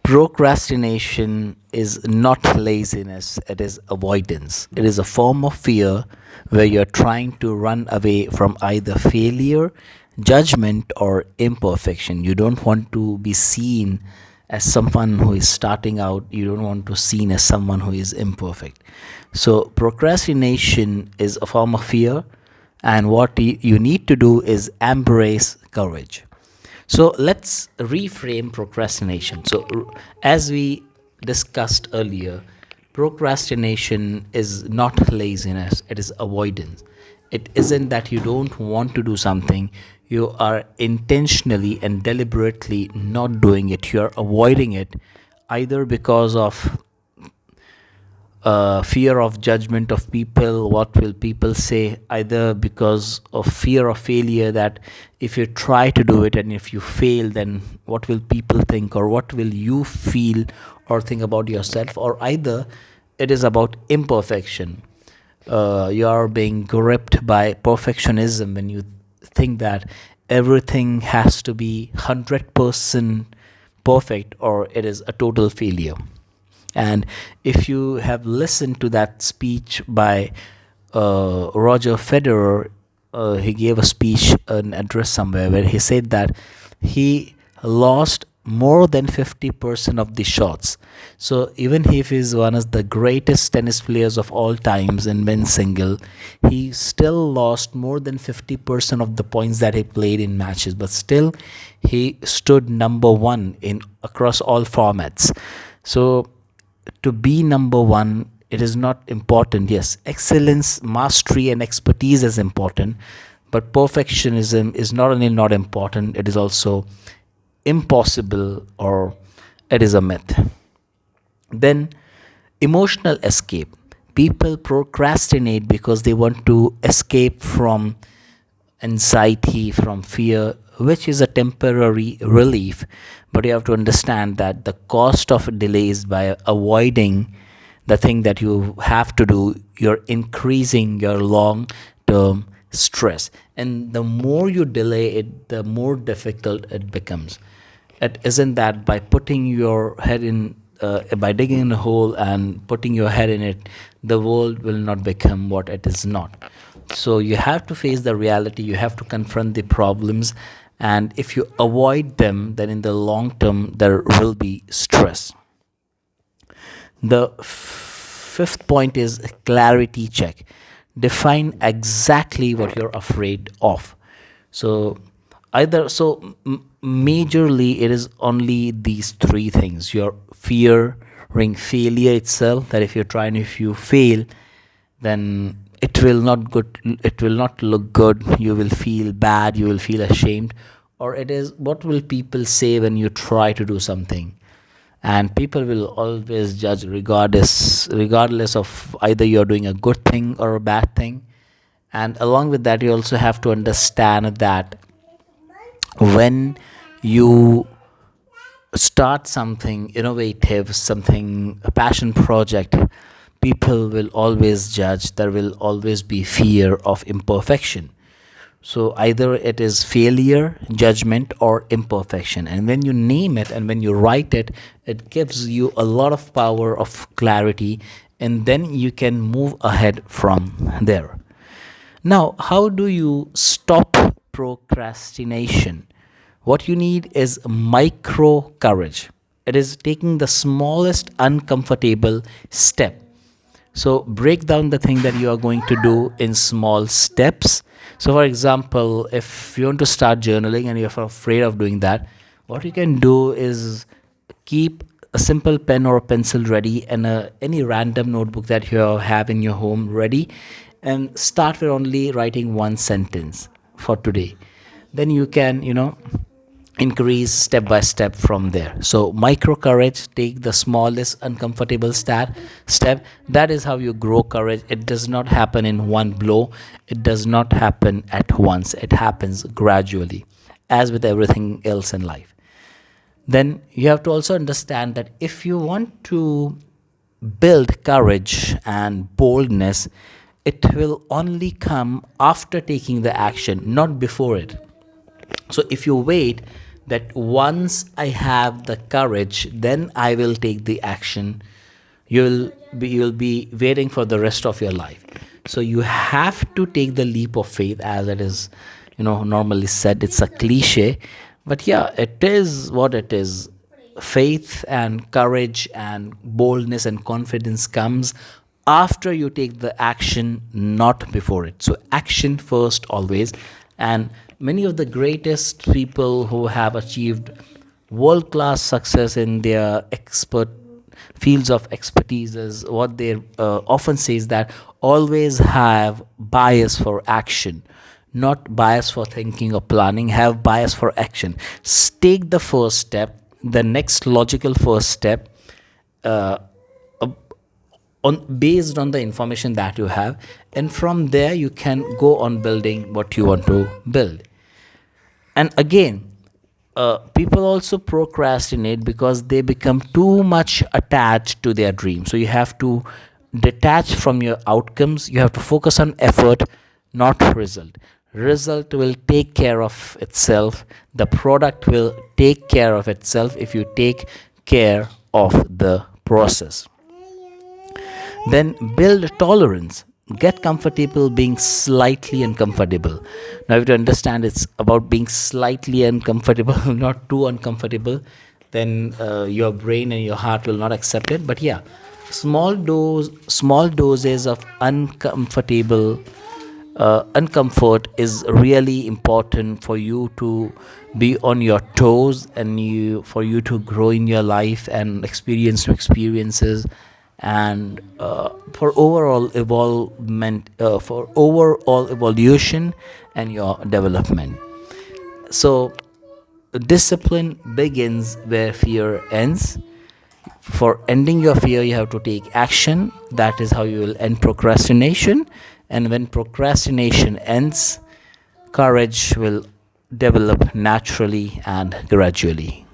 Procrastination is not laziness, it is avoidance. It is a form of fear where you're trying to run away from either failure, judgment, or imperfection. You don't want to be seen as someone who is starting out, you don't want to seen as someone who is imperfect. So procrastination is a form of fear, and what you need to do is embrace courage. So let's reframe procrastination. So, as we discussed earlier, procrastination is not laziness, it is avoidance. It isn't that you don't want to do something, you are intentionally and deliberately not doing it. You are avoiding it either because of fear of judgment of people, what will people say, either because of fear of failure, that if you try to do it and if you fail, then what will people think, or what will you feel or think about yourself, or either it is about imperfection. You are being gripped by perfectionism when you think that everything has to be 100% perfect or it is a total failure. And if you have listened to that speech by Roger Federer, he gave a speech, an address somewhere, where he said that he lost more than 50% of the shots. So even if he's one of the greatest tennis players of all times in men's single, he still lost more than 50% of the points that he played in matches. But still, he stood number one in across all formats. So to be number one, it is not important. Yes, excellence, mastery, and expertise is important, but perfectionism is not only not important, it is also impossible, or it is a myth. Then, emotional escape. People procrastinate because they want to escape from anxiety, from fear, which is a temporary relief. But you have to understand that the cost of delays, by avoiding the thing that you have to do, you're increasing your long term stress. And the more you delay it, the more difficult it becomes. It isn't that by putting your head in, by digging in a hole and putting your head in it, the world will not become what it is not. So you have to face the reality, you have to confront the problems, and if you avoid them, then in the long term, there will be stress. The fifth point is clarity check. Define exactly what you're afraid of. So majorly it is only these three things. You're fearing failure itself, that if you're trying, if you fail, then it will not look good, you will feel bad, you will feel ashamed. Or it is, what will people say when you try to do something? And people will always judge, regardless of either you're doing a good thing or a bad thing. And along with that, you also have to understand that when you start something innovative, something, a passion project, people will always judge. There will always be fear of imperfection. So either it is failure, judgment, or imperfection. And when you name it and when you write it, it gives you a lot of power of clarity, and then you can move ahead from there. Now, how do you stop procrastination? What you need is micro courage. It is taking the smallest uncomfortable step. So break down the thing that you are going to do in small steps. So for example, if you want to start journaling and you're afraid of doing that, what you can do is keep a simple pen or a pencil ready, and any random notebook that you have in your home ready, and start with only writing one sentence for today. Then you can, increase step by step from there. So micro courage, take the smallest uncomfortable step. That is how you grow courage. It does not happen in one blow, it does not happen at once, it happens gradually, as with everything else in life. Then you have to also understand that if you want to build courage and boldness, it will only come after taking the action, not before it. So if you wait, that once I have the courage, then I will take the action. You'll be waiting for the rest of your life. So you have to take the leap of faith, as it is, normally said. It's a cliche, but yeah, it is what it is. Faith and courage and boldness and confidence comes after you take the action, not before it. So action first always. And many of the greatest people who have achieved world class success in their expert fields of expertise, is what they often says, that always have bias for action, not bias for thinking or planning. Have bias for action. Take the first step, the next logical first step, uh, on based on the information that you have, and from there you can go on building what you want to build. And again, people also procrastinate because they become too much attached to their dream. So you have to detach from your outcomes. You have to focus on effort, not result. Result will take care of itself. The product will take care of itself if you take care of the process. Then build tolerance. Get comfortable being slightly uncomfortable. Now, you have to understand, it's about being slightly uncomfortable, not too uncomfortable. Then your brain and your heart will not accept it. But yeah, small doses of uncomfort is really important for you to be on your toes, and for you to grow in your life and experience new experiences, and for overall evolution and your development. So discipline begins where fear ends. For ending your fear, you have to take action. That is how you will end procrastination. And when procrastination ends, courage will develop naturally and gradually.